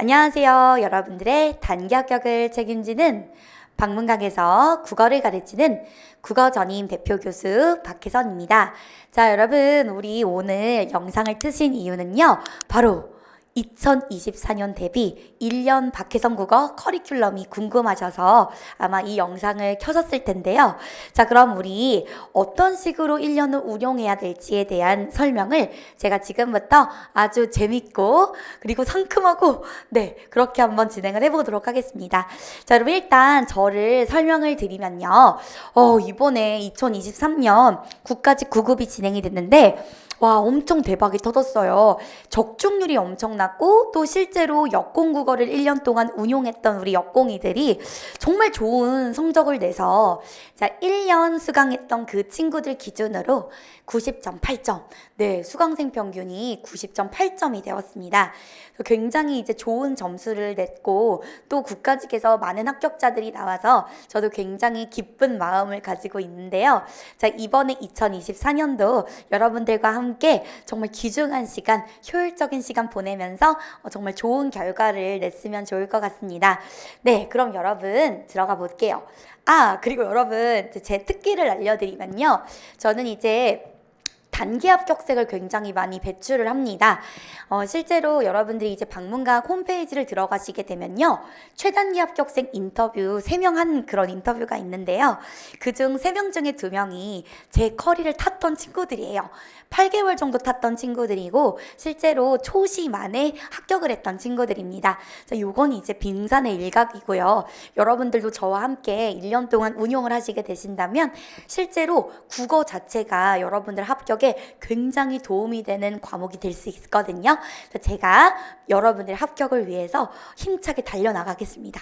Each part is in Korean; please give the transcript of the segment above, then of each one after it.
안녕하세요. 여러분들의 단기 합격을 책임지는 방문강에서 국어를 가르치는 국어전임 대표 교수 박혜선입니다. 자, 여러분, 우리 오늘 영상을 트신 이유는요, 바로 2024년 대비 1년 박혜선 국어 커리큘럼이 궁금하셔서 아마 이 영상을 켜셨을 텐데요. 자, 그럼 우리 어떤 식으로 1년을 운용해야 될지에 대한 설명을 제가 지금부터 아주 재밌고 그리고 상큼하고 그렇게 한번 진행을 해보도록 하겠습니다. 자, 여러분 일단 저를 설명을 드리면요. 이번에 2023년 국가직 9급이 진행이 됐는데 와, 엄청 대박이 터졌어요. 적중률이 엄청났고 또 실제로 역공국어를 1년 동안 운용했던 우리 역공이들이 정말 좋은 성적을 내서 자, 1년 수강했던 그 친구들 기준으로 90.8점. 네, 수강생 평균이 90.8점이 되었습니다. 굉장히 이제 좋은 점수를 냈고 또 국가직에서 많은 합격자들이 나와서 저도 굉장히 기쁜 마음을 가지고 있는데요. 자, 이번에 2024년도 여러분들과 함께 정말 귀중한 시간, 효율적인 시간 보내면서 정말 좋은 결과를 냈으면 좋을 것 같습니다. 네, 그럼 여러분 들어가 볼게요. 그리고 여러분 제 특기를 알려드리면요. 저는 이제 단기 합격생을 굉장히 많이 배출을 합니다. 실제로 여러분들이 이제 방문각 홈페이지를 들어가시게 되면요. 최단기 합격생 인터뷰 3명 한 그런 인터뷰가 있는데요. 그중 3명 중에 2명이 제 커리를 탔던 친구들이에요. 8개월 정도 탔던 친구들이고 실제로 초시 만에 합격을 했던 친구들입니다. 자, 요건 이제 빙산의 일각이고요. 여러분들도 저와 함께 1년 동안 운용을 하시게 되신다면 실제로 국어 자체가 여러분들 합격에 굉장히 도움이 되는 과목이 될 수 있거든요. 제가 여러분들의 합격을 위해서 힘차게 달려나가겠습니다.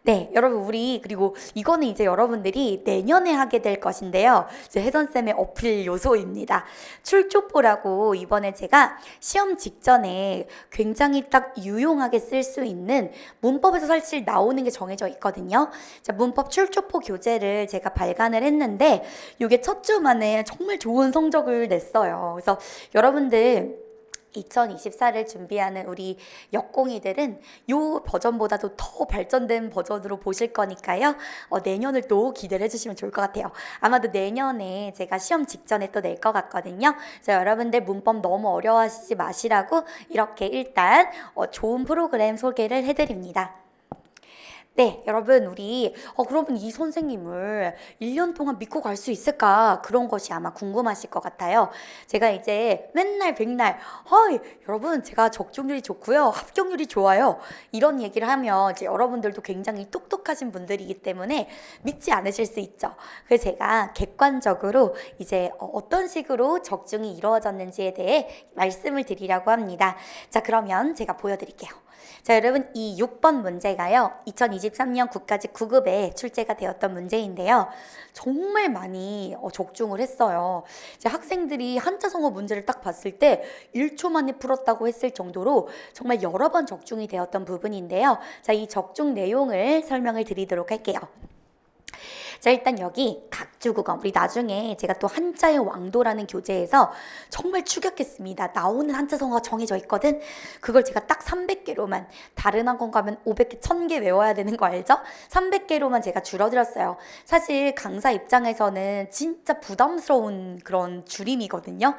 네, 여러분 그리고 이거는 이제 여러분들이 내년에 하게 될 것인데요. 이제 혜선쌤의 어필 요소입니다. 출조포라고 이번에 제가 시험 직전에 굉장히 딱 유용하게 쓸 수 있는 문법에서 사실 나오는 게 정해져 있거든요. 자, 문법 출조포 교재를 제가 발간을 했는데 이게 첫 주 만에 정말 좋은 성적을 냈어요. 그래서 여러분들 2024를 준비하는 우리 역공이들은 요 버전보다도 더 발전된 버전으로 보실 거니까요. 내년을 또 기대를 해주시면 좋을 것 같아요. 아마도 내년에 제가 시험 직전에 또 낼 것 같거든요. 그래서 여러분들 문법 너무 어려워하시지 마시라고 이렇게 일단 좋은 프로그램 소개를 해드립니다. 네, 여러분 그러면 이 선생님을 1년 동안 믿고 갈 수 있을까? 그런 것이 아마 궁금하실 것 같아요. 제가 이제 맨날 백날 여러분 제가 적중률이 좋고요. 합격률이 좋아요. 이런 얘기를 하면 이제 여러분들도 굉장히 똑똑하신 분들이기 때문에 믿지 않으실 수 있죠. 그래서 제가 객관적으로 이제 어떤 식으로 적중이 이루어졌는지에 대해 말씀을 드리려고 합니다. 자, 그러면 제가 보여드릴게요. 자, 여러분 이 6번 문제가요. 2023년 국가직 9급에 출제가 되었던 문제인데요. 정말 많이 적중을 했어요. 이제 학생들이 한자성어 문제를 딱 봤을 때 1초 만에 풀었다고 했을 정도로 정말 여러 번 적중이 되었던 부분인데요. 자, 이 적중 내용을 설명을 드리도록 할게요. 자, 일단 여기 각주국어 우리 나중에 제가 또 한자의 왕도라는 교재에서 정말 추격했습니다. 나오는 한자성어가 정해져 있거든. 그걸 제가 딱 300개로만 다른 학원 가면 500개, 1000개 외워야 되는 거 알죠? 300개로만 제가 줄어들었어요. 사실 강사 입장에서는 진짜 부담스러운 그런 줄임이거든요.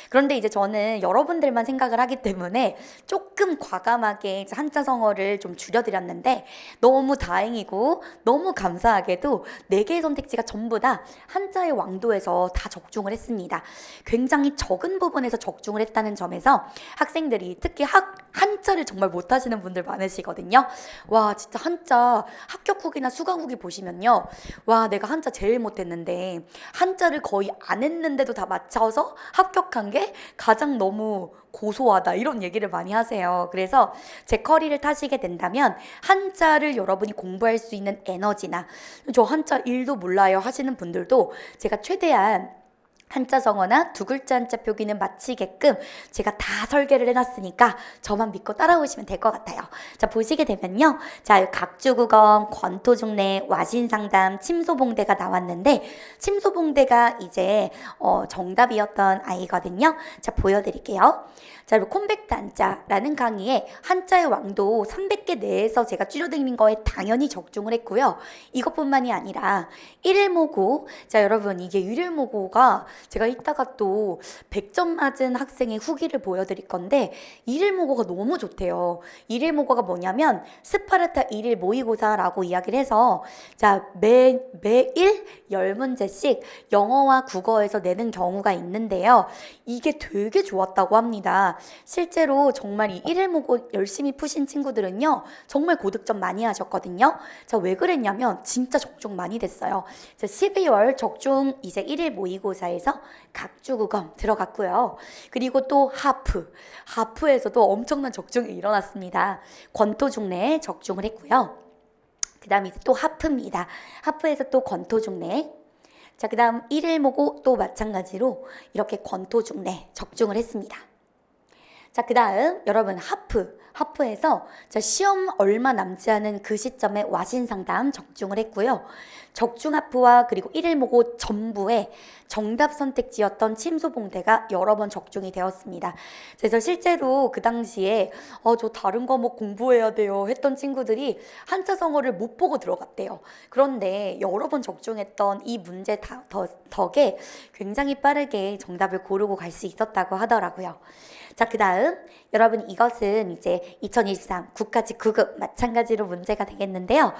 그런데 이제 저는 여러분들만 생각을 하기 때문에 조금 과감하게 이제 한자성어를 좀 줄여드렸는데 너무 다행이고 너무 감사하게도 4개의 선택지가 전부 다 한자의 왕도에서 다 적중을 했습니다. 굉장히 적은 부분에서 적중을 했다는 점에서 학생들이 특히 한자를 정말 못하시는 분들 많으시거든요. 와, 진짜 한자 합격국이나 수강국이 보시면요. 와, 내가 한자 제일 못했는데 한자를 거의 안 했는데도 다 맞춰서 합격한 게 가장 너무 고소하다 이런 얘기를 많이 하세요. 그래서 제 커리를 타시게 된다면 한자를 여러분이 공부할 수 있는 에너지나 저 한자 1도 몰라요 하시는 분들도 제가 최대한 한자성어나 두 글자 한자 표기는 맞히게끔 제가 다 설계를 해놨으니까 저만 믿고 따라오시면 될 것 같아요. 자, 보시게 되면요. 자, 각주국어, 권토중래, 와신상담, 침소봉대가 나왔는데 침소봉대가 이제 정답이었던 아이거든요. 자, 보여드릴게요. 자, 그리고 콤팩트 한자라는 강의에 한자의 왕도 300개 내에서 제가 줄여드린 거에 당연히 적중을 했고요. 이것뿐만이 아니라 일일모고, 자, 여러분 이게 일일모고가 제가 이따가 또 100점 맞은 학생의 후기를 보여드릴 건데 일일모고가 너무 좋대요. 일일모고가 뭐냐면 스파르타 일일 모의고사라고 이야기를 해서 자, 매일 10문제씩 영어와 국어에서 내는 경우가 있는데요. 이게 되게 좋았다고 합니다. 실제로 정말 이 일일모고 열심히 푸신 친구들은요, 정말 고득점 많이 하셨거든요. 자, 왜 그랬냐면 진짜 적중 많이 됐어요. 자, 12월 적중 이제 일일 모의고사에서 각주국어 들어갔고요. 그리고 또 하프에서도 엄청난 적중이 일어났습니다. 권토중래 적중을 했고요. 그 다음 이제 또 하프입니다. 하프에서 또 권토중래. 자, 그 다음 일일모고 또 마찬가지로 이렇게 권토중래 적중을 했습니다. 자, 그 다음 여러분 하프에서 자, 시험 얼마 남지 않은 그 시점에 와신상담 적중을 했고요. 적중하프와 그리고 일일모고 전부에 정답 선택지였던 침소봉대가 여러 번 적중이 되었습니다. 그래서 실제로 그 당시에 저 다른 과목 공부해야 돼요 했던 친구들이 한자성어를 못 보고 들어갔대요. 그런데 여러 번 적중했던 이 문제 덕에 굉장히 빠르게 정답을 고르고 갈 수 있었다고 하더라고요. 자, 그 다음 여러분 이것은 이제 2023 국가직 9급 마찬가지로 문제가 되겠는데요.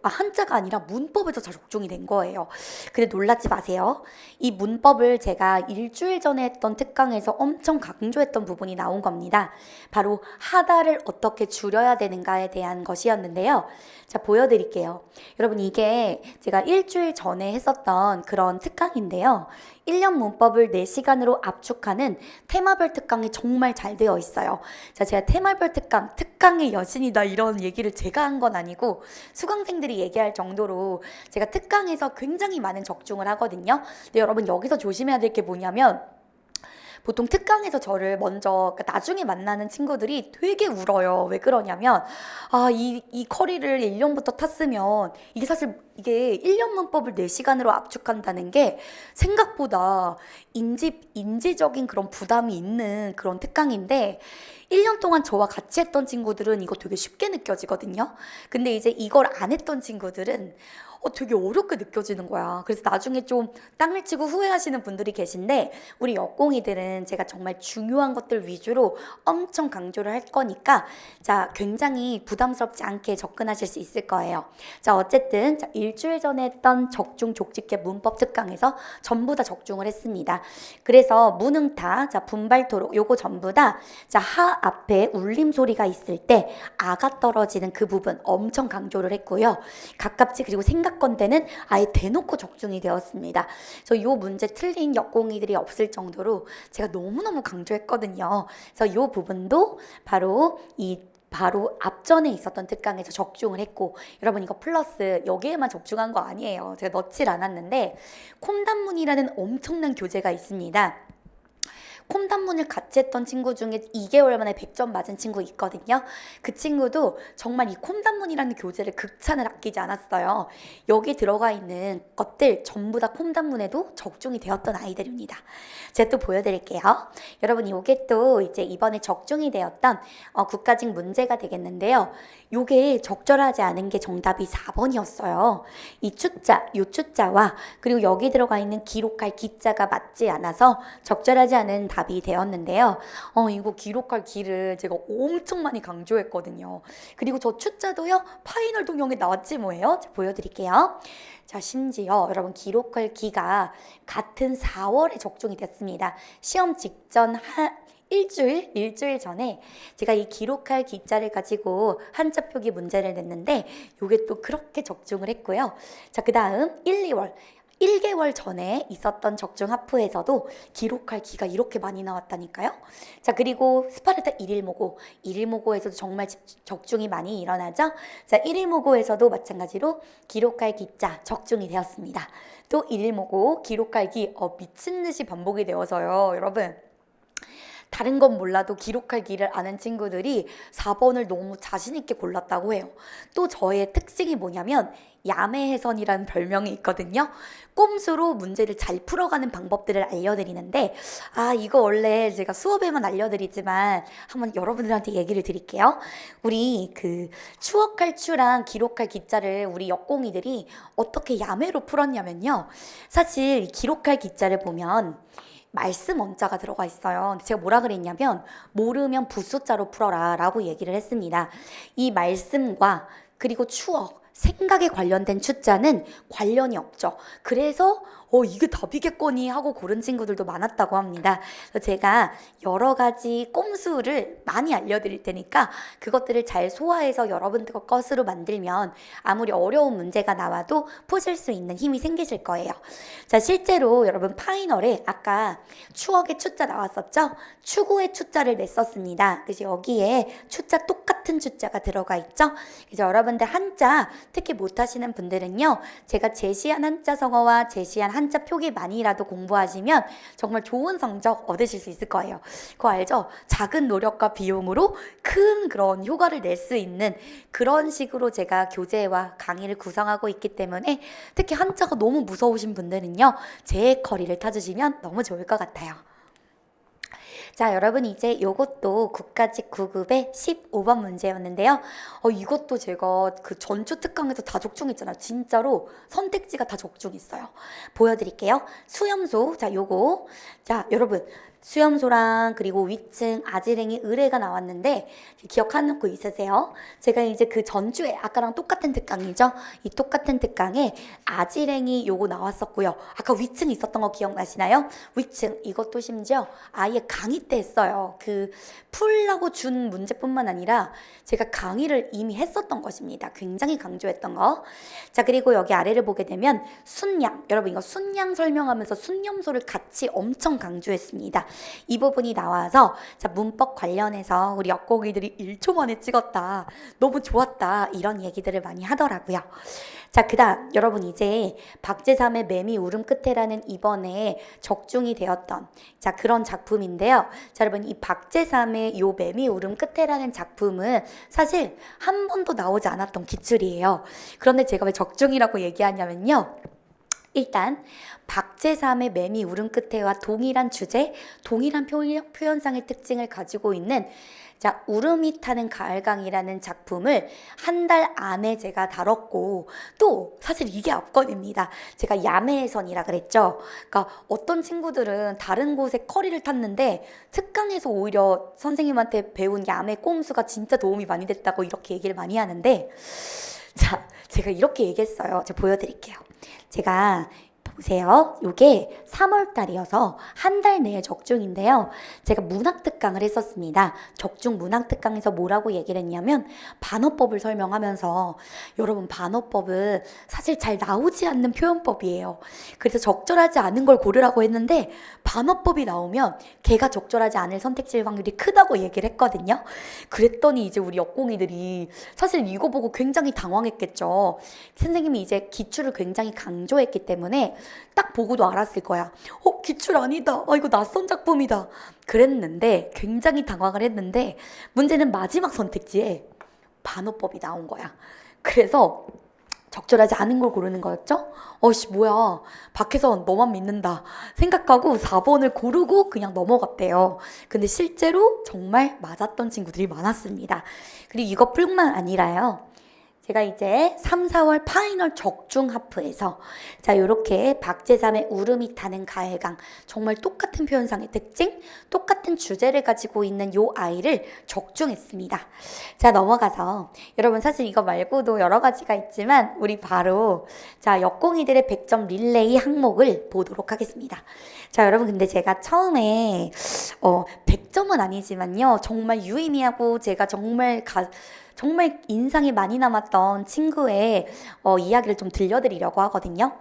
한자가 아니라 문법에서 적중이 된 거예요. 근데 놀라지 마세요. 이 문법을 제가 일주일 전에 했던 특강에서 엄청 강조했던 부분이 나온 겁니다. 바로 하다를 어떻게 줄여야 되는가에 대한 것이었는데요. 자, 보여드릴게요. 여러분 이게 제가 일주일 전에 했었던 그런 특강인데요. 1년 문법을 4시간으로 압축하는 테마별 특강이 정말 잘 되어 있어요. 자, 제가 테마별 특강의 여신이다 이런 얘기를 제가 한 건 아니고 수강생들이 얘기할 정도로 제가 특강에서 굉장히 많은 적중을 하거든요. 근데 여러분 여기서 조심해야 될 게 뭐냐면 보통 특강에서 저를 먼저 나중에 만나는 친구들이 되게 울어요. 왜 그러냐면 이 커리를 1년부터 탔으면 이게 1년 문법을 4시간으로 압축한다는 게 생각보다 인지적인 그런 부담이 있는 그런 특강인데 1년 동안 저와 같이 했던 친구들은 이거 되게 쉽게 느껴지거든요. 근데 이제 이걸 안 했던 친구들은 되게 어렵게 느껴지는 거야. 그래서 나중에 좀 땅을 치고 후회하시는 분들이 계신데 우리 여공이들은 제가 정말 중요한 것들 위주로 엄청 강조를 할 거니까 자, 굉장히 부담스럽지 않게 접근하실 수 있을 거예요. 자, 어쨌든 자, 일주일 전에 했던 적중 족집게 문법 특강에서 전부 다 적중을 했습니다. 그래서 문응타, 자, 분발토록 요거 전부 다 자, 하 앞에 울림 소리가 있을 때 아가 떨어지는 그 부분 엄청 강조를 했고요. 가깝지 그리고 생각건대는 아예 대놓고 적중이 되었습니다. 그래서 요 문제 틀린 역공이들이 없을 정도로 제가 너무너무 강조했거든요. 그래서 요 부분도 바로 앞전에 있었던 특강에서 적중을 했고 여러분 이거 플러스 여기에만 적중한 거 아니에요. 제가 넣질 않았는데 콤단문이라는 엄청난 교재가 있습니다. 콤단문을 같이 했던 친구 중에 2개월 만에 100점 맞은 친구 있거든요. 그 친구도 정말 이 콤단문이라는 교재를 극찬을 아끼지 않았어요. 여기 들어가 있는 것들 전부 다 콤단문에도 적중이 되었던 아이들입니다. 제가 또 보여드릴게요. 여러분 이게 또 이제 이번에 적중이 되었던 국가직 문제가 되겠는데요. 요게 적절하지 않은 게 정답이 4번이었어요. 이 요 추자와 그리고 여기 들어가 있는 기록할 기자가 맞지 않아서 적절하지 않은 답이 되었는데요. 이거 기록할 기를 제가 엄청 많이 강조했거든요. 그리고 저 추자도요. 파이널 동영에 나왔지 뭐예요? 제가 보여드릴게요. 자, 심지어 여러분 기록할 기가 같은 4월에 적중이 됐습니다. 시험 직전 일주일 전에 제가 이 기록할 기자를 가지고 한자 표기 문제를 냈는데 요게 또 그렇게 적중을 했고요. 자, 그 다음 1, 2월 1개월 전에 있었던 적중 하프에서도 기록할 기가 이렇게 많이 나왔다니까요. 자, 그리고 스파르타 1일 모고에서도 정말 적중이 많이 일어나죠. 자, 1일 모고에서도 마찬가지로 기록할 기자 적중이 되었습니다. 또 1일 모고 기록할 기 미친 듯이 반복이 되어서요. 여러분, 다른 건 몰라도 기록할 기를 아는 친구들이 4번을 너무 자신있게 골랐다고 해요. 또 저의 특징이 뭐냐면 야매해선이라는 별명이 있거든요. 꼼수로 문제를 잘 풀어가는 방법들을 알려드리는데, 이거 원래 제가 수업에만 알려드리지만 한번 여러분들한테 얘기를 드릴게요. 우리 그 추억할 추랑 기록할 기자를 우리 역공이들이 어떻게 야매로 풀었냐면요. 사실 기록할 기자를 보면 말씀 원자가 들어가 있어요. 근데 제가 뭐라 그랬냐면 모르면 붓숫자로 풀어라 라고 얘기를 했습니다. 이 말씀과 그리고 추억, 생각에 관련된 추자는 관련이 없죠. 그래서 이게 답이겠거니 하고 고른 친구들도 많았다고 합니다. 그래서 제가 여러 가지 꼼수를 많이 알려드릴 테니까 그것들을 잘 소화해서 여러분들 것으로 만들면 아무리 어려운 문제가 나와도 푸실 수 있는 힘이 생기실 거예요. 자, 실제로 여러분 파이널에 아까 추억의 추자 나왔었죠? 추구의 추자를 냈었습니다. 그래서 여기에 추자 똑같은 추자가 들어가 있죠? 그래서 여러분들 한자 특히 못하시는 분들은요, 제가 제시한 한자 성어와 제시한 한자 표기만이라도 공부하시면 정말 좋은 성적 얻으실 수 있을 거예요. 그거 알죠? 작은 노력과 비용으로 큰 그런 효과를 낼 수 있는 그런 식으로 제가 교재와 강의를 구성하고 있기 때문에 특히 한자가 너무 무서우신 분들은요, 제 커리를 타주시면 너무 좋을 것 같아요. 자, 여러분 이제 요것도 국가직 9급의 15번 문제였는데요. 이것도 제가 그 전주 특강에서 다 적중했잖아요. 진짜로 선택지가 다 적중했어요. 보여드릴게요. 수염소. 자, 요거. 자, 여러분. 수염소랑 그리고 위층, 아지랭이, 의뢰가 나왔는데 기억하고 있으세요? 제가 이제 그 전주에 아까랑 똑같은 특강이죠? 이 똑같은 특강에 아지랭이 요거 나왔었고요. 아까 위층 있었던 거 기억나시나요? 위층 이것도 심지어 아예 강의 때 했어요. 그 풀라고 준 문제뿐만 아니라 제가 강의를 이미 했었던 것입니다. 굉장히 강조했던 거. 자, 그리고 여기 아래를 보게 되면 순양. 여러분 이거 순양 설명하면서 순염소를 같이 엄청 강조했습니다. 이 부분이 나와서 자, 문법 관련해서 우리 역공이들이 1초 만에 찍었다. 너무 좋았다. 이런 얘기들을 많이 하더라고요. 자, 그다음 여러분 이제 박제삼의 매미 울음 끝에라는 이번에 적중이 되었던 자, 그런 작품인데요. 자, 여러분 이 박제삼의 요 매미 울음 끝에라는 작품은 사실 한 번도 나오지 않았던 기출이에요. 그런데 제가 왜 적중이라고 얘기하냐면요. 일단 박제삼의 매미 울음 끝에와 동일한 주제, 동일한 표현상의 특징을 가지고 있는 자, 울음이 타는 가을강이라는 작품을 한 달 안에 제가 다뤘고 또 사실 이게 압권입니다. 제가 야매선이라 그랬죠. 그러니까 어떤 친구들은 다른 곳에 커리를 탔는데 특강에서 오히려 선생님한테 배운 야매 꼼수가 진짜 도움이 많이 됐다고 이렇게 얘기를 많이 하는데 자, 제가 이렇게 얘기했어요. 제가 보여드릴게요. 제가 보세요. 이게 3월 달이어서 한 달 내에 적중인데요. 제가 문학특강을 했었습니다. 적중 문학특강에서 뭐라고 얘기를 했냐면 반어법을 설명하면서 여러분 반어법은 사실 잘 나오지 않는 표현법이에요. 그래서 적절하지 않은 걸 고르라고 했는데 반어법이 나오면 걔가 적절하지 않을 선택지일 확률이 크다고 얘기를 했거든요. 그랬더니 이제 우리 역공이들이 사실 이거 보고 굉장히 당황했겠죠. 선생님이 이제 기출을 굉장히 강조했기 때문에 딱 보고도 알았을 거야. 기출 아니다. 이거 낯선 작품이다. 그랬는데 굉장히 당황을 했는데 문제는 마지막 선택지에 반어법이 나온 거야. 그래서 적절하지 않은 걸 고르는 거였죠? 뭐야. 박혜선 너만 믿는다. 생각하고 4번을 고르고 그냥 넘어갔대요. 근데 실제로 정말 맞았던 친구들이 많았습니다. 그리고 이것뿐만 아니라요. 제가 이제 3, 4월 파이널 적중 하프에서 자, 요렇게 박제삼의 울음이 타는 가을강 정말 똑같은 표현상의 특징, 똑같은 주제를 가지고 있는 요 아이를 적중했습니다. 자, 넘어가서 여러분 사실 이거 말고도 여러 가지가 있지만 우리 바로 자, 역공이들의 100점 릴레이 항목을 보도록 하겠습니다. 자, 여러분 근데 제가 처음에 100점은 아니지만요. 정말 유의미하고 제가 정말 인상이 많이 남았던 친구의 이야기를 좀 들려드리려고 하거든요.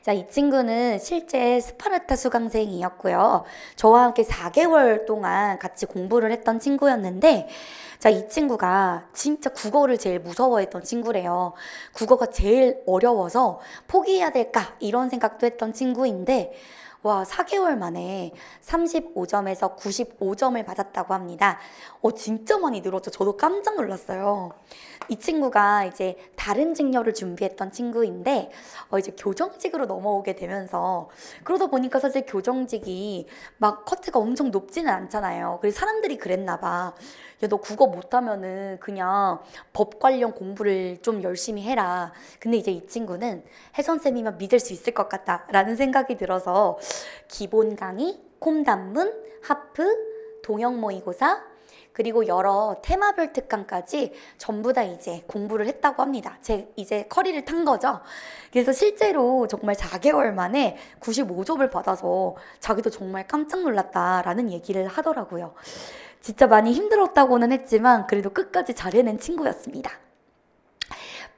자, 이 친구는 실제 스파르타 수강생이었고요. 저와 함께 4개월 동안 같이 공부를 했던 친구였는데, 자, 이 친구가 진짜 국어를 제일 무서워했던 친구래요. 국어가 제일 어려워서 포기해야 될까? 이런 생각도 했던 친구인데, 와, 4개월 만에 35점에서 95점을 받았다고 합니다. 진짜 많이 늘었죠. 저도 깜짝 놀랐어요. 이 친구가 이제 다른 직렬을 준비했던 친구인데, 이제 교정직으로 넘어오게 되면서, 그러다 보니까 사실 교정직이 막 커트가 엄청 높지는 않잖아요. 그래서 사람들이 그랬나 봐. 야, 너 국어 못하면은 그냥 법 관련 공부를 좀 열심히 해라. 근데 이제 이 친구는 혜선쌤이면 믿을 수 있을 것 같다라는 생각이 들어서 기본 강의, 콤단문, 하프, 동영 모의고사, 그리고 여러 테마별 특강까지 전부 다 이제 공부를 했다고 합니다. 이제 커리를 탄 거죠. 그래서 실제로 정말 4개월 만에 95점을 받아서 자기도 정말 깜짝 놀랐다라는 얘기를 하더라고요. 진짜 많이 힘들었다고는 했지만 그래도 끝까지 잘 해낸 친구였습니다.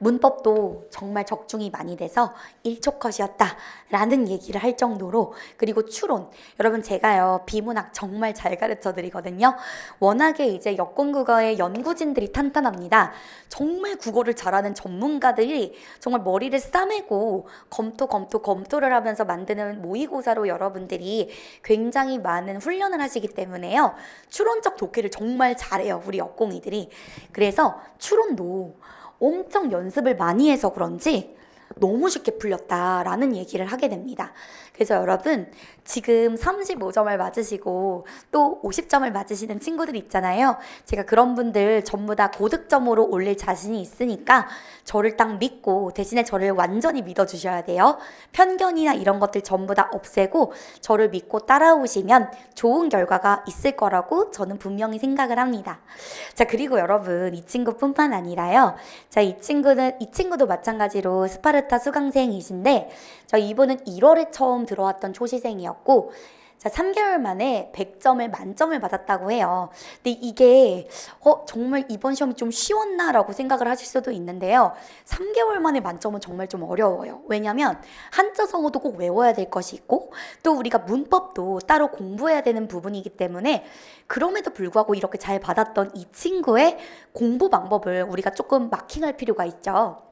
문법도 정말 적중이 많이 돼서 1초 컷이었다 라는 얘기를 할 정도로, 그리고 추론, 여러분 제가요 비문학 정말 잘 가르쳐 드리거든요. 워낙에 이제 여권국어의 연구진들이 탄탄합니다. 정말 국어를 잘하는 전문가들이 정말 머리를 싸매고 검토를 하면서 만드는 모의고사로 여러분들이 굉장히 많은 훈련을 하시기 때문에요, 추론적 독해를 정말 잘해요 우리 여공이들이. 그래서 추론도 엄청 연습을 많이 해서 그런지 너무 쉽게 풀렸다라는 얘기를 하게 됩니다. 그래서 여러분 지금 35점을 맞으시고 또 50점을 맞으시는 친구들 있잖아요. 제가 그런 분들 전부 다 고득점으로 올릴 자신이 있으니까 저를 딱 믿고, 대신에 저를 완전히 믿어주셔야 돼요. 편견이나 이런 것들 전부 다 없애고 저를 믿고 따라오시면 좋은 결과가 있을 거라고 저는 분명히 생각을 합니다. 자, 그리고 여러분 이 친구뿐만 아니라요. 자, 이 친구도 마찬가지로 스파르타 수강생이신데, 이분은 1월에 처음 들어왔던 초시생이었고, 자, 3개월 만에 100점을 만점을 받았다고 해요. 근데 이게 정말 이번 시험이 좀 쉬웠나 라고 생각을 하실 수도 있는데요, 3개월 만에 만점은 정말 좀 어려워요. 왜냐면 한자 성어도 꼭 외워야 될 것이 있고, 또 우리가 문법도 따로 공부해야 되는 부분이기 때문에, 그럼에도 불구하고 이렇게 잘 받았던 이 친구의 공부 방법을 우리가 조금 마킹할 필요가 있죠.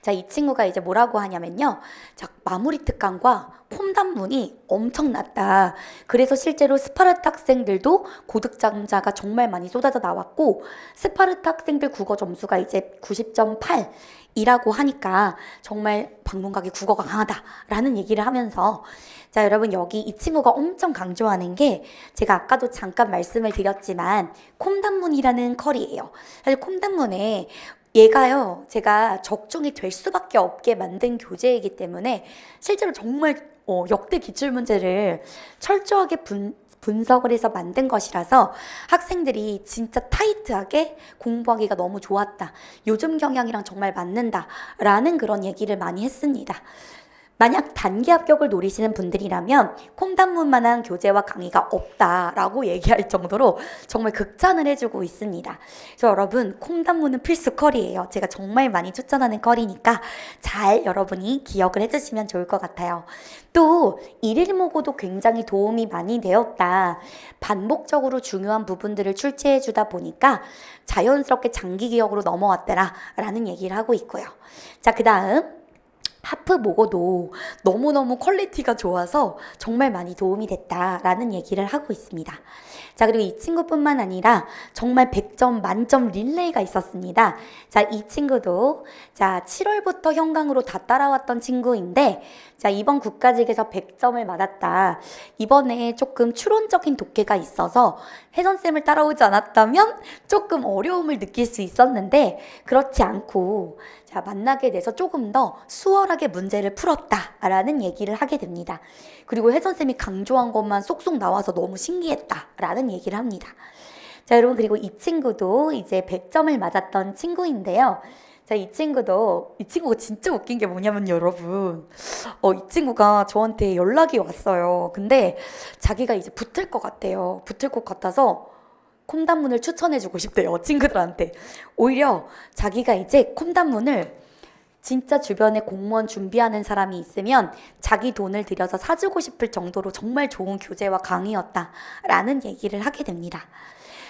자, 이 친구가 이제 뭐라고 하냐면요, 자, 마무리 특강과 폼단문이 엄청났다. 그래서 실제로 스파르타 학생들도 고득점자가 정말 많이 쏟아져 나왔고, 스파르타 학생들 국어 점수가 이제 90.8이라고 하니까 정말 방문각이 국어가 강하다라는 얘기를 하면서, 자, 여러분 여기 이 친구가 엄청 강조하는 게, 제가 아까도 잠깐 말씀을 드렸지만 콤단문이라는 컬이에요. 사실 콤단문에 얘가요, 제가 적중이 될 수밖에 없게 만든 교재이기 때문에 실제로 정말 역대 기출문제를 철저하게 분석을 해서 만든 것이라서 학생들이 진짜 타이트하게 공부하기가 너무 좋았다, 요즘 경향이랑 정말 맞는다 라는 그런 얘기를 많이 했습니다. 만약 단기 합격을 노리시는 분들이라면 콤단문만한 교재와 강의가 없다라고 얘기할 정도로 정말 극찬을 해주고 있습니다. 그래서 여러분 콤단문은 필수 컬이에요. 제가 정말 많이 추천하는 컬이니까 잘 여러분이 기억을 해주시면 좋을 것 같아요. 또 일일모고도 굉장히 도움이 많이 되었다. 반복적으로 중요한 부분들을 출제해주다 보니까 자연스럽게 장기 기억으로 넘어왔더라 라는 얘기를 하고 있고요. 자, 그 다음 하프 모고도 너무너무 퀄리티가 좋아서 정말 많이 도움이 됐다라는 얘기를 하고 있습니다. 자, 그리고 이 친구뿐만 아니라 정말 100점 만점 릴레이가 있었습니다. 자, 이 친구도 자 7월부터 현강으로 다 따라왔던 친구인데, 자, 이번 국가직에서 100점을 받았다. 이번에 조금 추론적인 독해가 있어서 혜선쌤을 따라오지 않았다면 조금 어려움을 느낄 수 있었는데, 그렇지 않고 자, 만나게 돼서 조금 더 수월하게 문제를 풀었다라는 얘기를 하게 됩니다. 그리고 혜선쌤이 강조한 것만 쏙쏙 나와서 너무 신기했다라는 얘기를 합니다. 자, 여러분 그리고 이 친구도 이제 100점을 맞았던 친구인데요. 자, 이 친구가 진짜 웃긴 게 뭐냐면 여러분, 이 친구가 저한테 연락이 왔어요. 근데 자기가 이제 붙을 것 같대요. 붙을 것 같아서 콤단문을 추천해주고 싶대요, 친구들한테. 오히려 자기가 이제 콤단문을 진짜 주변에 공무원 준비하는 사람이 있으면 자기 돈을 들여서 사주고 싶을 정도로 정말 좋은 교재와 강의였다라는 얘기를 하게 됩니다.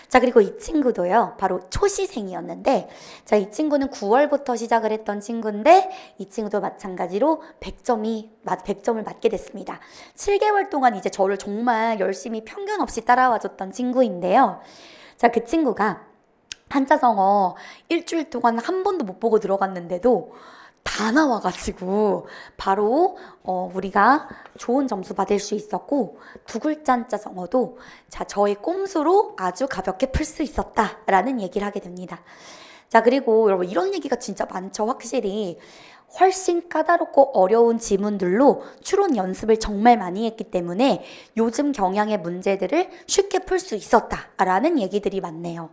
자, 그리고 이 친구도요, 바로 초시생이었는데, 자, 이 친구는 9월부터 시작을 했던 친구인데, 이 친구도 마찬가지로 100점을 맞게 됐습니다. 7개월 동안 이제 저를 정말 열심히 편견 없이 따라와줬던 친구인데요. 자, 그 친구가 한자성어 일주일 동안 한 번도 못 보고 들어갔는데도 다 나와가지고 바로 우리가 좋은 점수 받을 수 있었고, 두 글자 한자성어도 자, 저의 꼼수로 아주 가볍게 풀 수 있었다라는 얘기를 하게 됩니다. 자, 그리고 여러분 이런 얘기가 진짜 많죠. 확실히 훨씬 까다롭고 어려운 지문들로 추론 연습을 정말 많이 했기 때문에 요즘 경향의 문제들을 쉽게 풀 수 있었다라는 얘기들이 많네요.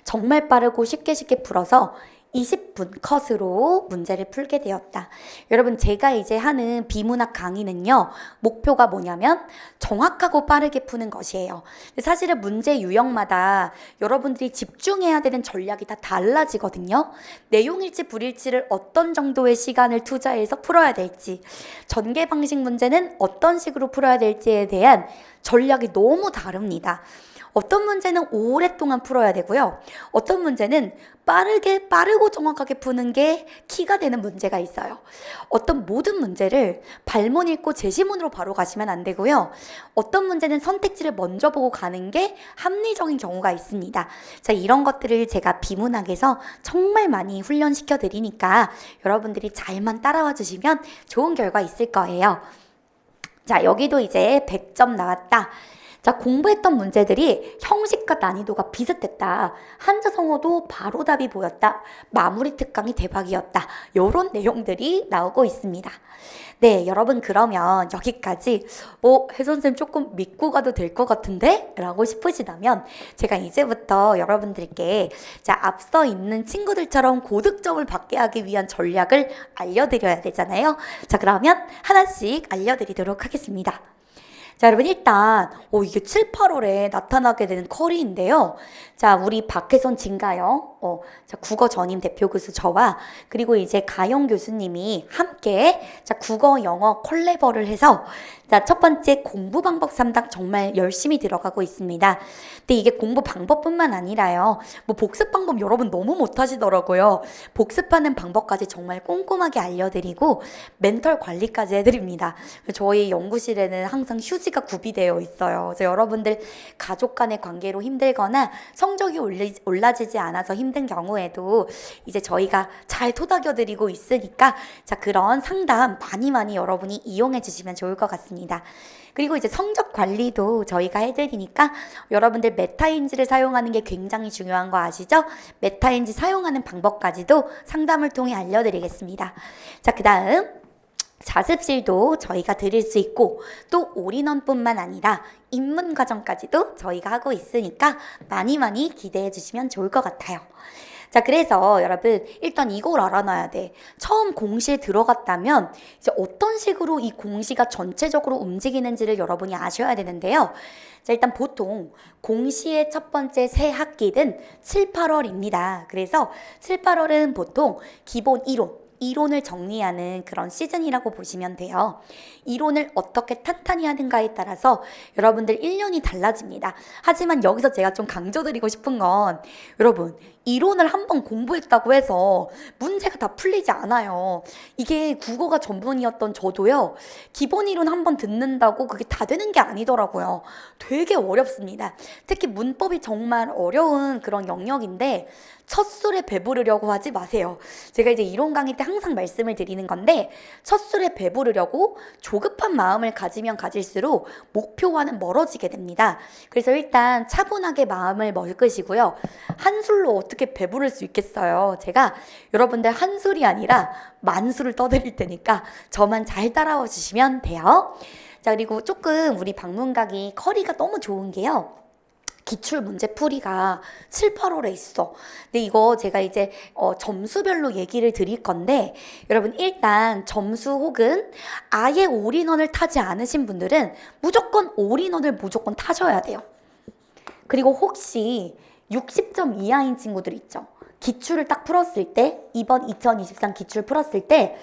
정말 빠르고 쉽게 풀어서 20분 컷으로 문제를 풀게 되었다. 여러분, 제가 이제 하는 비문학 강의는요, 목표가 뭐냐면 정확하고 빠르게 푸는 것이에요. 사실은 문제 유형마다 여러분들이 집중해야 되는 전략이 다 달라지거든요. 내용일지 불일지를 어떤 정도의 시간을 투자해서 풀어야 될지, 전개 방식 문제는 어떤 식으로 풀어야 될지에 대한 전략이 너무 다릅니다. 어떤 문제는 오랫동안 풀어야 되고요. 어떤 문제는 빠르고 정확하게 푸는 게 키가 되는 문제가 있어요. 어떤 모든 문제를 발문 읽고 제시문으로 바로 가시면 안 되고요. 어떤 문제는 선택지를 먼저 보고 가는 게 합리적인 경우가 있습니다. 자, 이런 것들을 제가 비문학에서 정말 많이 훈련시켜 드리니까 여러분들이 잘만 따라와 주시면 좋은 결과 있을 거예요. 자, 여기도 이제 100점 나왔다. 자, 공부했던 문제들이 형식과 난이도가 비슷했다. 한자성어도 바로 답이 보였다. 마무리 특강이 대박이었다. 이런 내용들이 나오고 있습니다. 네, 여러분 그러면 여기까지 혜선쌤 조금 믿고 가도 될 것 같은데? 라고 싶으시다면 제가 이제부터 여러분들께 자, 앞서 있는 친구들처럼 고득점을 받게 하기 위한 전략을 알려드려야 되잖아요. 자, 그러면 하나씩 알려드리도록 하겠습니다. 자, 여러분 일단 이게 7, 8월에 나타나게 되는 커리인데요. 자, 우리 박혜선 진가영, 자, 국어 전임 대표 교수 저와 그리고 이제 가영 교수님이 함께 자, 국어 영어 콜라보를 해서 자, 첫 번째 공부 방법 3당 정말 열심히 들어가고 있습니다. 근데 이게 공부 방법뿐만 아니라요. 복습 방법 여러분 너무 못하시더라고요. 복습하는 방법까지 정말 꼼꼼하게 알려드리고 멘털 관리까지 해드립니다. 저희 연구실에는 항상 휴지가 구비되어 있어요. 그래서 여러분들 가족 간의 관계로 힘들거나 성적이 올라지지 않아서 힘든 경우에도 이제 저희가 잘 토닥여드리고 있으니까 자, 그런 상담 많이 여러분이 이용해 주시면 좋을 것 같습니다. 그리고 이제 성적 관리도 저희가 해드리니까 여러분들 메타인지를 사용하는 게 굉장히 중요한 거 아시죠? 메타인지 사용하는 방법까지도 상담을 통해 알려드리겠습니다. 자, 그 다음 자습실도 저희가 드릴 수 있고 또 올인원뿐만 아니라 입문 과정까지도 저희가 하고 있으니까 많이 기대해 주시면 좋을 것 같아요. 자, 그래서 여러분 일단 이걸 알아놔야 돼. 처음 공시에 들어갔다면 이제 어떤 식으로 이 공시가 전체적으로 움직이는지를 여러분이 아셔야 되는데요. 자, 일단 보통 공시의 첫 번째 새 학기는 7, 8월입니다. 그래서 7, 8월은 보통 기본 이론을 정리하는 그런 시즌이라고 보시면 돼요. 이론을 어떻게 탄탄히 하는가에 따라서 여러분들 1년이 달라집니다. 하지만 여기서 제가 좀 강조드리고 싶은 건 여러분 이론을 한번 공부했다고 해서 문제가 다 풀리지 않아요. 이게 국어가 전문이었던 저도요. 기본 이론 한번 듣는다고 그게 다 되는 게 아니더라고요. 되게 어렵습니다. 특히 문법이 정말 어려운 그런 영역인데 첫 술에 배부르려고 하지 마세요. 제가 이제 이론 강의 때 항상 말씀을 드리는 건데 첫 술에 배부르려고 조급한 마음을 가지면 가질수록 목표와는 멀어지게 됩니다. 그래서 일단 차분하게 마음을 먹으시고요. 한 술로 어떻게 배부를 수 있겠어요. 제가 여러분들 한 술이 아니라 만술을 떠드릴 테니까 저만 잘 따라와 주시면 돼요. 자, 그리고 조금 우리 방문각이 커리가 너무 좋은 게요. 기출 문제 풀이가 7, 8월에 있어. 근데 이거 제가 이제 점수별로 얘기를 드릴 건데 여러분 일단 점수 혹은 아예 올인원을 타지 않으신 분들은 무조건 올인원을 무조건 타셔야 돼요. 그리고 혹시 60점 이하인 친구들 있죠. 기출을 딱 풀었을 때, 이번 2023 기출 풀었을 때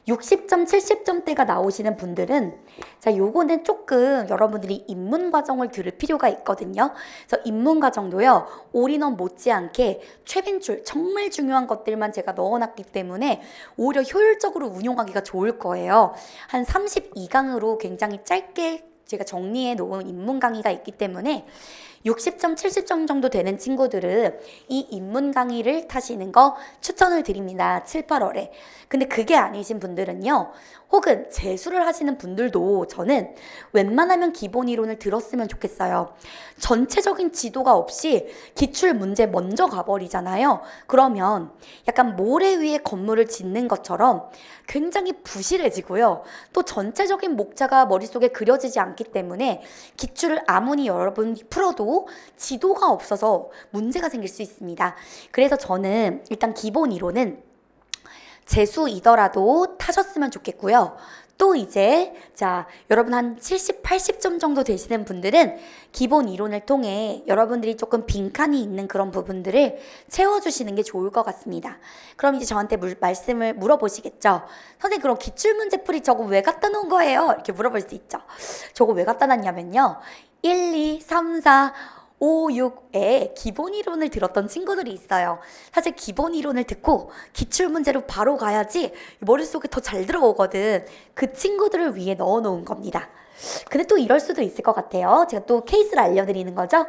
60점, 70점대가 나오시는 분들은 자, 요거는 조금 여러분들이 입문 과정을 들을 필요가 있거든요. 그래서 입문 과정도요, 올인원 못지않게 최빈출 정말 중요한 것들만 제가 넣어놨기 때문에 오히려 효율적으로 운용하기가 좋을 거예요. 한 32강으로 굉장히 짧게 제가 정리해 놓은 입문 강의가 있기 때문에 60점, 70점 정도 되는 친구들은 이 입문 강의를 타시는 거 추천을 드립니다. 7, 8월에. 근데 그게 아니신 분들은요, 혹은 재수를 하시는 분들도 저는 웬만하면 기본 이론을 들었으면 좋겠어요. 전체적인 지도가 없이 기출 문제 먼저 가버리잖아요. 그러면 약간 모래 위에 건물을 짓는 것처럼 굉장히 부실해지고요. 또 전체적인 목차가 머릿속에 그려지지 않기 때문에 기출을 아무리 여러분이 풀어도 지도가 없어서 문제가 생길 수 있습니다. 그래서 저는 일단 기본 이론은 재수이더라도 타셨으면 좋겠고요. 또 이제 자, 여러분 한 70, 80점 정도 되시는 분들은 기본 이론을 통해 여러분들이 조금 빈칸이 있는 그런 부분들을 채워주시는 게 좋을 것 같습니다. 그럼 이제 저한테 말씀을 물어보시겠죠. 선생님, 그럼 기출문제 풀이 저거 왜 갖다 놓은 거예요? 이렇게 물어볼 수 있죠. 저거 왜 갖다 놨냐면요, 1, 2, 3, 4, 5, 6에 기본 이론을 들었던 친구들이 있어요. 사실 기본 이론을 듣고 기출문제로 바로 가야지 머릿속에 더 잘 들어오거든. 그 친구들을 위해 넣어놓은 겁니다. 근데 또 이럴 수도 있을 것 같아요. 제가 또 케이스를 알려드리는 거죠.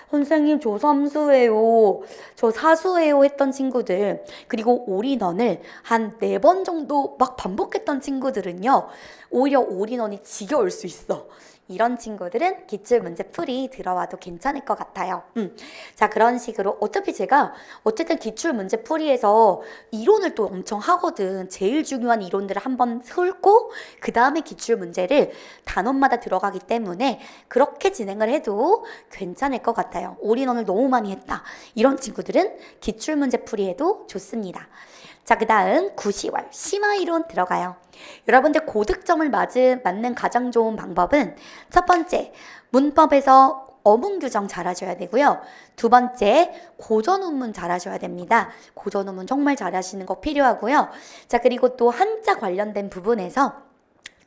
선생님, 저 삼수예요, 저 사수예요 했던 친구들, 그리고 올인원을 한 4번 정도 막 반복했던 친구들은요, 오히려 올인원이 지겨울 수 있어. 이런 친구들은 기출문제 풀이 들어와도 괜찮을 것 같아요. 자, 그런 식으로 어차피 제가 어쨌든 기출문제 풀이에서 이론을 또 엄청 하거든. 제일 중요한 이론들을 한번 훑고 그 다음에 기출문제를 단원마다 들어가기 때문에 그렇게 진행을 해도 괜찮을 것 같아요. 올인원을 너무 많이 했다, 이런 친구들은 기출문제 풀이해도 좋습니다. 자, 그 다음 9, 10월 심화이론 들어가요. 여러분들 고득점을 맞는 가장 좋은 방법은 첫 번째, 문법에서 어문 규정 잘 하셔야 되고요. 두 번째, 고전운문 잘 하셔야 됩니다. 고전운문 정말 잘 하시는 거 필요하고요. 자, 그리고 또 한자 관련된 부분에서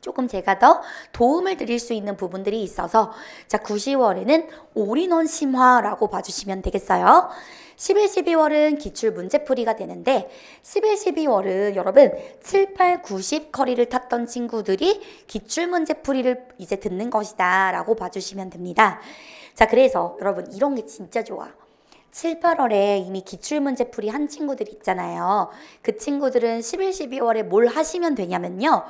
조금 제가 더 도움을 드릴 수 있는 부분들이 있어서 자, 9, 10월에는 올인원 심화라고 봐주시면 되겠어요. 11, 12월은 기출 문제풀이가 되는데 11, 12월은 여러분 7, 8, 90 커리를 탔던 친구들이 기출 문제풀이를 이제 듣는 것이다 라고 봐주시면 됩니다. 자, 그래서 여러분 이런 게 진짜 좋아. 7, 8월에 이미 기출문제풀이 한 친구들 있잖아요. 그 친구들은 11, 12월에 뭘 하시면 되냐면요,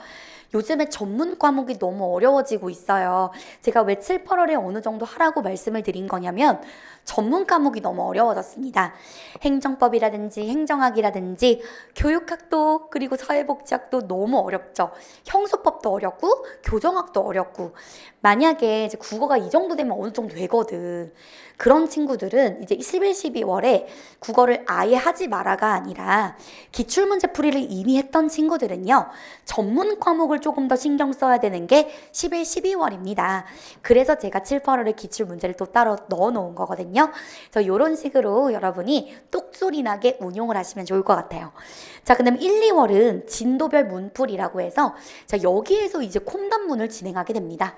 요즘에 전문 과목이 너무 어려워지고 있어요. 제가 왜 7, 8월에 어느 정도 하라고 말씀을 드린 거냐면 전문 과목이 너무 어려워졌습니다. 행정법이라든지 행정학이라든지 교육학도 그리고 사회복지학도 너무 어렵죠. 형소법도 어렵고 교정학도 어렵고, 만약에 이제 국어가 이 정도 되면 어느 정도 되거든. 그런 친구들은 이제 11, 12월에 국어를 아예 하지 마라가 아니라 기출문제풀이를 이미 했던 친구들은요, 전문 과목을 조금 더 신경 써야 되는 게 11, 12월입니다. 그래서 제가 7, 8월에 기출문제를 또 따로 넣어놓은 거거든요. 그래서 이런 식으로 여러분이 똑소리 나게 운용을 하시면 좋을 것 같아요. 자, 그다음 1, 2월은 진도별 문풀이라고 해서 자, 여기에서 이제 콤단문을 진행하게 됩니다.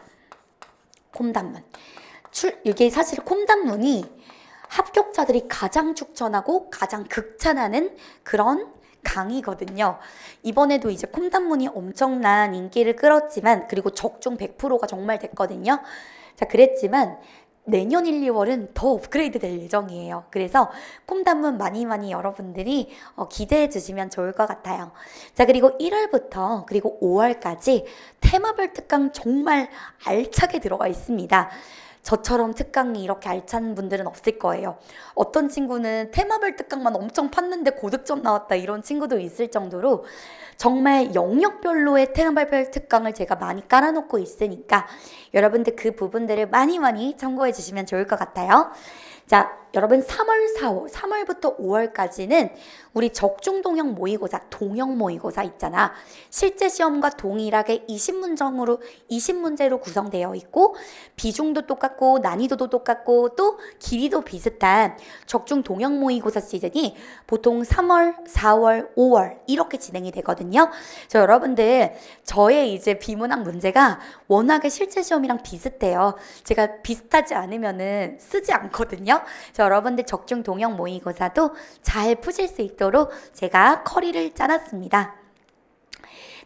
콤단문. 이게 사실 콤단문이 합격자들이 가장 추천하고 가장 극찬하는 그런 강의거든요. 이번에도 이제 콤단문이 엄청난 인기를 끌었지만, 그리고 적중 100%가 정말 됐거든요. 자, 그랬지만 내년 1, 2월은 더 업그레이드 될 예정이에요. 그래서 콤단문 많이 여러분들이 기대해 주시면 좋을 것 같아요. 자, 그리고 1월부터 그리고 5월까지 테마별 특강 정말 알차게 들어가 있습니다. 저처럼 특강이 이렇게 알찬 분들은 없을 거예요. 어떤 친구는 테마별 특강만 엄청 팠는데 고득점 나왔다, 이런 친구도 있을 정도로 정말 영역별로의 테마별 특강을 제가 많이 깔아놓고 있으니까 여러분들 그 부분들을 많이 참고해 주시면 좋을 것 같아요. 자, 여러분 3월, 4월, 3월부터 5월까지는 우리 적중동형 모의고사, 동형 모의고사 있잖아. 실제 시험과 동일하게 20문제로 구성되어 있고 비중도 똑같고 난이도도 똑같고 또 길이도 비슷한 적중 동형 모의고사 시즌이 보통 3월, 4월, 5월 이렇게 진행이 되거든요. 저 여러분들 저의 이제 비문학 문제가 워낙에 실제 시험이랑 비슷해요. 제가 비슷하지 않으면은 쓰지 않거든요. 여러분들 적중 동형 모의고사도 잘 푸실 수 있도록 제가 커리를 짜놨습니다.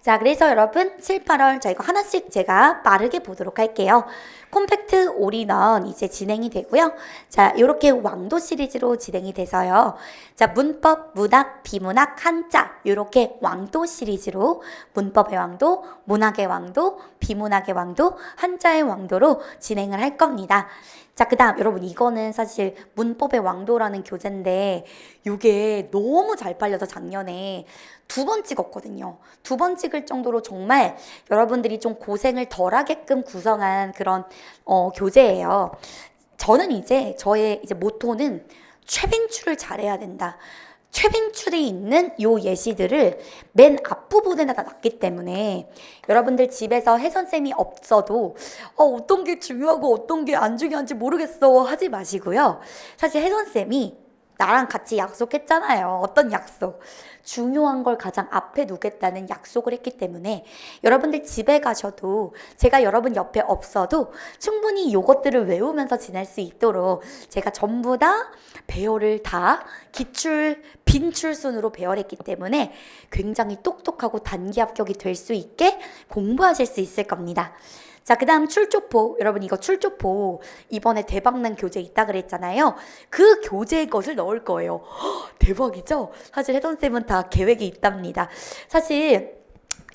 자, 그래서 여러분 7, 8월 자 이거 하나씩 제가 빠르게 보도록 할게요. 콤팩트 올인원 이제 진행이 되고요. 자, 이렇게 왕도 시리즈로 진행이 돼서요. 자, 문법, 문학, 비문학, 한자 이렇게 왕도 시리즈로 문법의 왕도, 문학의 왕도, 비문학의 왕도, 한자의 왕도로 진행을 할 겁니다. 자, 그 다음 여러분 이거는 사실 문법의 왕도라는 교재인데 이게 너무 잘 팔려서 작년에 2번 찍었거든요. 2번 찍을 정도로 정말 여러분들이 좀 고생을 덜 하게끔 구성한 그런 교재예요. 저는 이제 저의 이제 모토는 최빈출을 잘해야 된다. 최빈출이 있는 요 예시들을 맨 앞부분에다 놨기 때문에 여러분들 집에서 혜선쌤이 없어도 어떤 게 중요하고 어떤 게 안 중요한지 모르겠어 하지 마시고요. 사실 혜선쌤이 나랑 같이 약속했잖아요. 어떤 약속? 중요한 걸 가장 앞에 두겠다는 약속을 했기 때문에 여러분들 집에 가셔도 제가 여러분 옆에 없어도 충분히 요것들을 외우면서 지낼 수 있도록 제가 전부 다 배열을 다 기출, 빈출순으로 배열했기 때문에 굉장히 똑똑하고 단기 합격이 될 수 있게 공부하실 수 있을 겁니다. 자, 그 다음 출조포. 여러분 이거 출조포 이번에 대박난 교재 있다 그랬잖아요. 그 교재의 것을 넣을 거예요. 허, 대박이죠? 사실 혜선쌤은 다 계획이 있답니다. 사실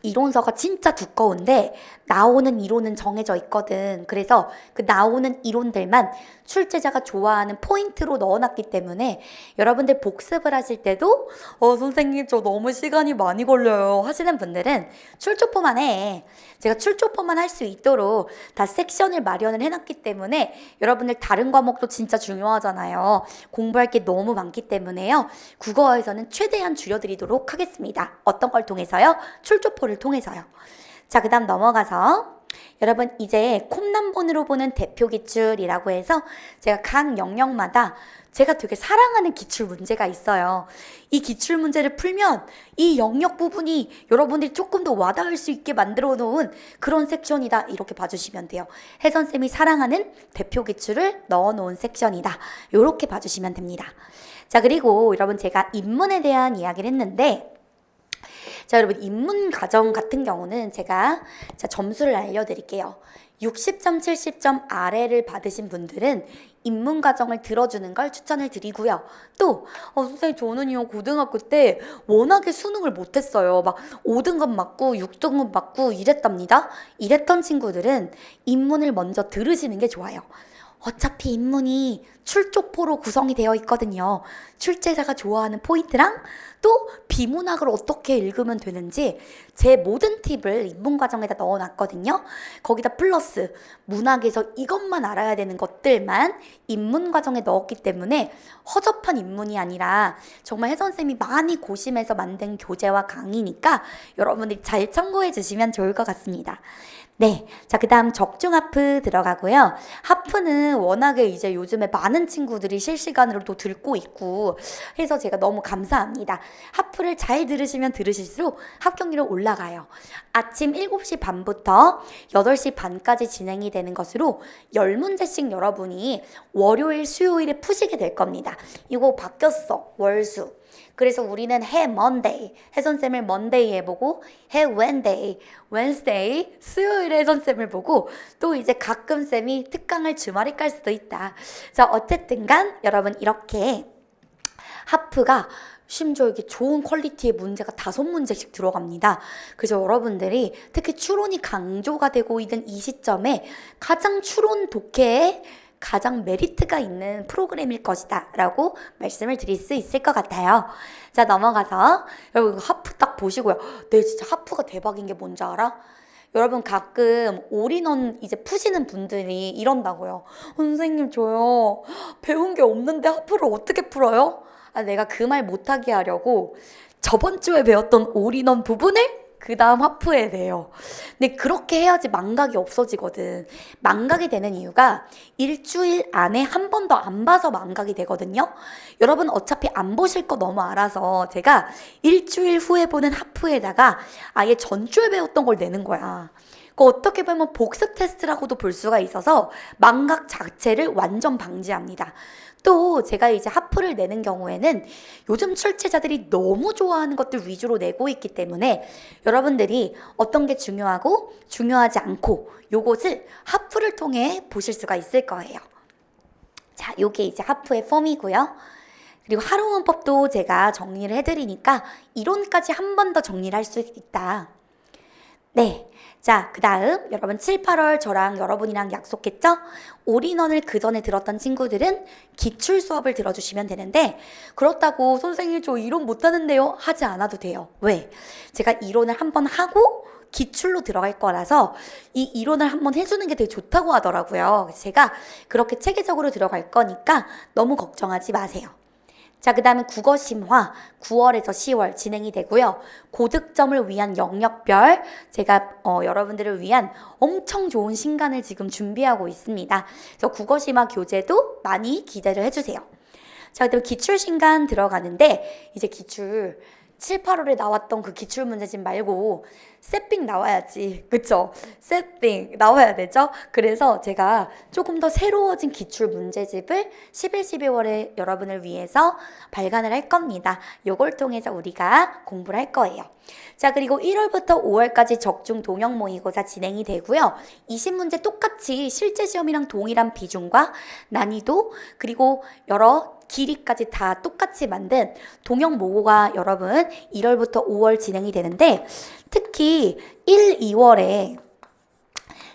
이론서가 진짜 두꺼운데 나오는 이론은 정해져 있거든. 그래서 그 나오는 이론들만 출제자가 좋아하는 포인트로 넣어놨기 때문에 여러분들 복습을 하실 때도 선생님 저 너무 시간이 많이 걸려요 하시는 분들은 출조포만 해. 제가 출조포만 할 수 있도록 다 섹션을 마련을 해놨기 때문에 여러분들 다른 과목도 진짜 중요하잖아요. 공부할 게 너무 많기 때문에요. 국어에서는 최대한 줄여드리도록 하겠습니다. 어떤 걸 통해서요? 출조포를 통해서요. 자, 그 다음 넘어가서 여러분 이제 콤남본으로 보는 대표 기출이라고 해서 제가 각 영역마다 제가 되게 사랑하는 기출 문제가 있어요. 이 기출 문제를 풀면 이 영역 부분이 여러분들이 조금 더 와닿을 수 있게 만들어 놓은 그런 섹션이다. 이렇게 봐주시면 돼요. 혜선쌤이 사랑하는 대표 기출을 넣어 놓은 섹션이다. 이렇게 봐주시면 됩니다. 자, 그리고 여러분 제가 인문에 대한 이야기를 했는데 자, 여러분 인문 과정 같은 경우는 제가 점수를 알려드릴게요. 60점, 70점 아래를 받으신 분들은 인문 과정을 들어주는 걸 추천을 드리고요. 또 선생님 저는요 고등학교 때 워낙에 수능을 못했어요. 막 5등급 맞고 6등급 맞고 이랬답니다. 이랬던 친구들은 인문을 먼저 들으시는 게 좋아요. 어차피 인문이 출조포로 구성이 되어 있거든요. 출제자가 좋아하는 포인트랑 또 비문학을 어떻게 읽으면 되는지 제 모든 팁을 인문 과정에다 넣어놨거든요. 거기다 플러스 문학에서 이것만 알아야 되는 것들만 인문 과정에 넣었기 때문에 허접한 인문이 아니라 정말 혜선쌤이 많이 고심해서 만든 교재와 강의니까 여러분들이 잘 참고해 주시면 좋을 것 같습니다. 네, 자, 그 다음 적중 하프 들어가고요. 하프는 워낙에 이제 요즘에 많은 친구들이 실시간으로도 듣고 있고 해서 제가 너무 감사합니다. 하프를 잘 들으시면 들으실수록 합격률은 올라가요. 아침 7시 반부터 8시 반까지 진행이 되는 것으로 10문제씩 여러분이 월요일, 수요일에 푸시게 될 겁니다. 이거 바뀌었어, 월수. 그래서 우리는 해 먼데이, 혜선쌤을 먼데이 해보고 해 웬스데이, 수요일에 혜선쌤을 보고 또 이제 가끔 쌤이 특강을 주말에 깔 수도 있다. 자, 어쨌든 간 여러분 이렇게 하프가 심지어 이게 좋은 퀄리티의 문제가 5문제씩 들어갑니다. 그래서 여러분들이 특히 추론이 강조가 되고 있는 이 시점에 가장 추론 독해에 가장 메리트가 있는 프로그램일 것이다 라고 말씀을 드릴 수 있을 것 같아요. 자, 넘어가서 여러분 하프 딱 보시고요. 네, 진짜 하프가 대박인 게 뭔지 알아? 여러분 가끔 올인원 이제 푸시는 분들이 이런다고요. 선생님 저요 배운 게 없는데 하프를 어떻게 풀어요? 내가 그 말 못하게 하려고 저번 주에 배웠던 올인원 부분을 그 다음 하프에 내요. 근데 그렇게 해야지 망각이 없어지거든. 망각이 되는 이유가 일주일 안에 한 번 더 안 봐서 망각이 되거든요. 여러분 어차피 안 보실 거 너무 알아서 제가 일주일 후에 보는 하프에다가 아예 전주에 배웠던 걸 내는 거야. 그 어떻게 보면 복습 테스트라고도 볼 수가 있어서 망각 자체를 완전 방지합니다. 또 제가 이제 하프를 내는 경우에는 요즘 출제자들이 너무 좋아하는 것들 위주로 내고 있기 때문에 여러분들이 어떤 게 중요하고 중요하지 않고 요것을 하프를 통해 보실 수가 있을 거예요. 자, 요게 이제 하프의 폼이고요. 그리고 하루 문법도 제가 정리를 해드리니까 이론까지 한 번 더 정리를 할 수 있다. 네. 자, 그 다음 여러분 7, 8월 저랑 여러분이랑 약속했죠? 올인원을 그 전에 들었던 친구들은 기출 수업을 들어주시면 되는데 그렇다고 선생님 저 이론 못하는데요? 하지 않아도 돼요. 왜? 제가 이론을 한번 하고 기출로 들어갈 거라서 이 이론을 한번 해주는 게 되게 좋다고 하더라고요. 제가 그렇게 체계적으로 들어갈 거니까 너무 걱정하지 마세요. 자, 그 다음에 국어 심화 9월에서 10월 진행이 되고요. 고득점을 위한 영역별 제가 여러분들을 위한 엄청 좋은 신간을 지금 준비하고 있습니다. 그래서 국어 심화 교재도 많이 기대를 해주세요. 자, 그다음에 기출 신간 들어가는데 이제 기출 7, 8월에 나왔던 그 기출 문제집 말고 세핑 나와야지. 그쵸? 세핑 나와야 되죠? 그래서 제가 조금 더 새로워진 기출 문제집을 11, 12월에 여러분을 위해서 발간을 할 겁니다. 요걸 통해서 우리가 공부를 할 거예요. 자, 그리고 1월부터 5월까지 적중 동형 모의고사 진행이 되고요. 20문제 똑같이 실제 시험이랑 동일한 비중과 난이도 그리고 여러 길이까지 다 똑같이 만든 동형 모고가 여러분 1월부터 5월 진행이 되는데 특히 1, 2월에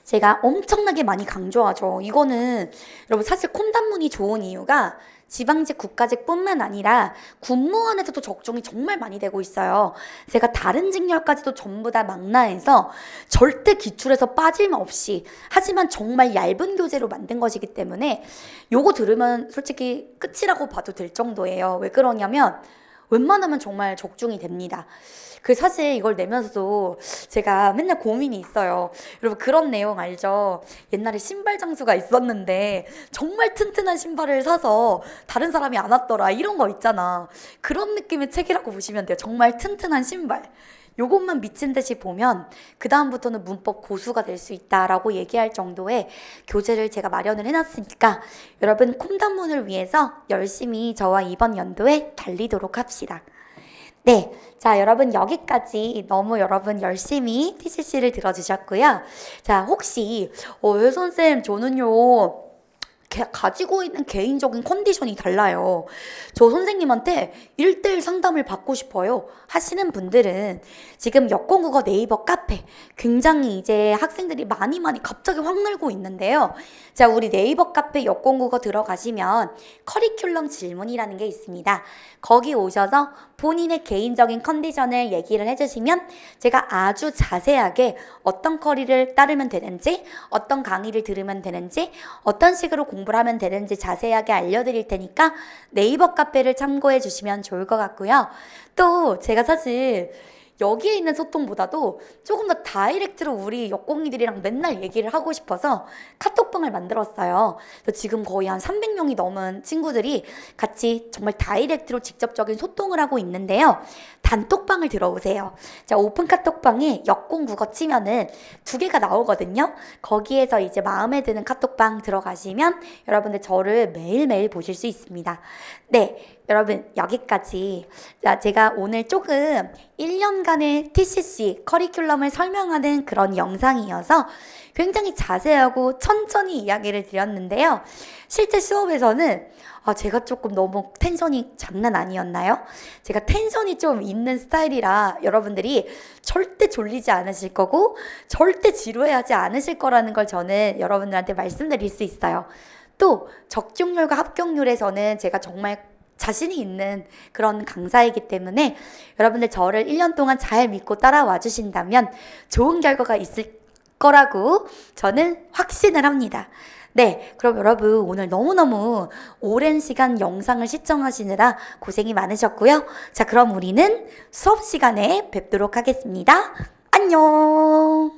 제가 엄청나게 많이 강조하죠. 이거는 여러분 사실 콤단문이 좋은 이유가 지방직, 국가직 뿐만 아니라 군무원에서도 적중이 정말 많이 되고 있어요. 제가 다른 직렬까지도 전부 다 망라해서 절대 기출에서 빠짐없이 하지만 정말 얇은 교재로 만든 것이기 때문에 요거 들으면 솔직히 끝이라고 봐도 될 정도예요. 왜 그러냐면 웬만하면 정말 적중이 됩니다. 그 사실 이걸 내면서도 제가 맨날 고민이 있어요. 여러분 그런 내용 알죠? 옛날에 신발 장수가 있었는데 정말 튼튼한 신발을 사서 다른 사람이 안 왔더라 이런 거 있잖아. 그런 느낌의 책이라고 보시면 돼요. 정말 튼튼한 신발. 요것만 미친 듯이 보면 그 다음부터는 문법 고수가 될 수 있다라고 얘기할 정도의 교재를 제가 마련을 해놨으니까 여러분 콤단문을 위해서 열심히 저와 이번 연도에 달리도록 합시다. 네, 자 여러분 여기까지 너무 여러분 열심히 TCC를 들어주셨고요. 자 혹시 선생님 저는요 가지고 있는 개인적인 컨디션이 달라요. 저 선생님한테 1대1 상담을 받고 싶어요 하시는 분들은 지금 여권국어 네이버 카페 굉장히 이제 학생들이 많이 갑자기 확 늘고 있는데요. 자, 우리 네이버 카페 여권국어 들어가시면 커리큘럼 질문이라는 게 있습니다. 거기 오셔서 본인의 개인적인 컨디션을 얘기를 해주시면 제가 아주 자세하게 어떤 커리를 따르면 되는지 어떤 강의를 들으면 되는지 어떤 식으로 공부를 하면 되는지 자세하게 알려드릴 테니까 네이버 카페를 참고해 주시면 좋을 것 같고요. 또 제가 사실 여기에 있는 소통보다도 조금 더 다이렉트로 우리 여공이들이랑 맨날 얘기를 하고 싶어서 카톡방을 만들었어요. 그래서 지금 거의 한 300명이 넘은 친구들이 같이 정말 다이렉트로 직접적인 소통을 하고 있는데요. 단톡방을 들어오세요. 자, 오픈 카톡방에 여공국어 치면은 2개가 나오거든요. 거기에서 이제 마음에 드는 카톡방 들어가시면 여러분들 저를 매일매일 보실 수 있습니다. 네. 여러분 여기까지 제가 오늘 조금 1년간의 TCC 커리큘럼을 설명하는 그런 영상이어서 굉장히 자세하고 천천히 이야기를 드렸는데요. 실제 수업에서는 제가 조금 너무 텐션이 장난 아니었나요? 제가 텐션이 좀 있는 스타일이라 여러분들이 절대 졸리지 않으실 거고 절대 지루해하지 않으실 거라는 걸 저는 여러분들한테 말씀드릴 수 있어요. 또 적중률과 합격률에서는 제가 정말 자신이 있는 그런 강사이기 때문에 여러분들 저를 1년 동안 잘 믿고 따라와 주신다면 좋은 결과가 있을 거라고 저는 확신을 합니다. 네, 그럼 여러분 오늘 너무너무 오랜 시간 영상을 시청하시느라 고생이 많으셨고요. 자, 그럼 우리는 수업 시간에 뵙도록 하겠습니다. 안녕!